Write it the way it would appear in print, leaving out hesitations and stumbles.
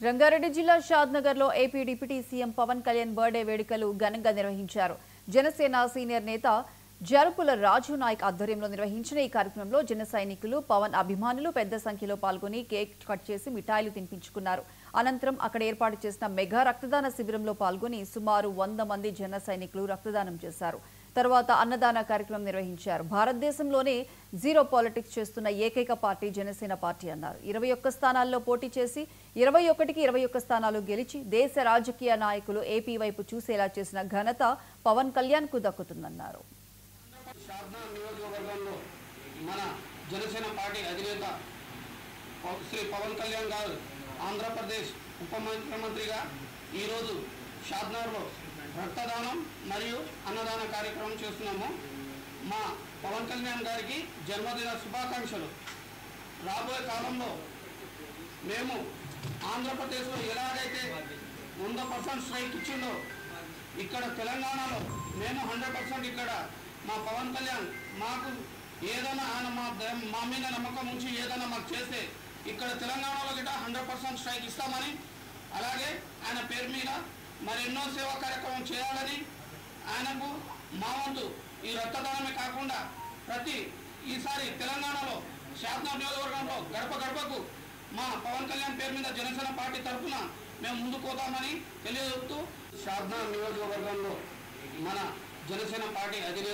రంగారెడ్డి జిల్లా షాద్నగర్లో AP deputy CM Pawan Kalyan birthday వేడుకలు ఘనంగా నిర్వహించారు. జనసేన సీనియర్ నేత జరుపుల రాజు నాయక్ ఆధ్వర్యంలో నిర్వహించిన ఈ కార్యక్రమంలో జన సైనికులు, పవన్ అభిమానులు పెద్ద సంఖ్యలో పాల్గొని కేక్ కట్ చేసి మిఠాయిలు తినిపించుకున్నారు. అనంతరం అక్కడ ఏర్పాటు చేసిన మెగా రక్తదాన శిబిరంలో పాల్గొని సుమారు 100 మంది జన సైనికులు రక్తదానం చేశారు. తర్వాత అన్నదాన కార్యక్రమం నిర్వహించారు. భారతదేశంలోనే జీరో పాలిటిక్స్ చేస్తున్న ఏకైక పార్టీ జనసేన పార్టీ అన్నారు. 21 స్థానాల్లో పోటీ చేసి 21కి 21 స్థానాలు గెలిచి దేశ రాజకీయ నాయకులు ఏపీ వైపు చూసేలా చేసిన ఘనత పవన్ కళ్యాణ్ కు దక్కుతుందన్నారు. మన జనసేన పార్టీ అధినేత శ్రీ పవన్ కళ్యాణ్ గారు ఆంధ్రప్రదేశ్ ఉప ముఖ్యమంత్రిగా ఈరోజు షాద్నగర్లో రక్తదానం మరియు అన్నదాన కార్యక్రమం చేస్తున్నాము. మా పవన్ కళ్యాణ్ గారికి జన్మదిన శుభాకాంక్షలు. రాబోయే కాలంలో మేము ఆంధ్రప్రదేశ్లో ఎలాగైతే 100% స్ట్రైక్ ఇచ్చిందో ఇక్కడ తెలంగాణలో మేము 100% ఇక్కడ మా పవన్ కళ్యాణ్ మాకు ఏదైనా ఆయన మా మీద నమ్మకం ఉంచి ఏదైనా మాకు చేస్తే ఇక్కడ తెలంగాణలో గిట్ట 100% స్ట్రైక్ ఇస్తామని, అలాగే ఆయన పేరు మీద మరెన్నో సేవా కార్యక్రమం చేయాలని, ఆయనకు మా వంతు ఈ రక్తదానమే కాకుండా ఈసారి తెలంగాణలో షాద్నగర్ నియోజకవర్గంలో గడప గడపకు మా పవన్ కళ్యాణ్ పేరు మీద జనసేన పార్టీ తరఫున మేము ముందుకు పోతామని తెలియజేస్తూ షాద్నగర్ నియోజకవర్గంలో మన జనసేన పార్టీ అధినేత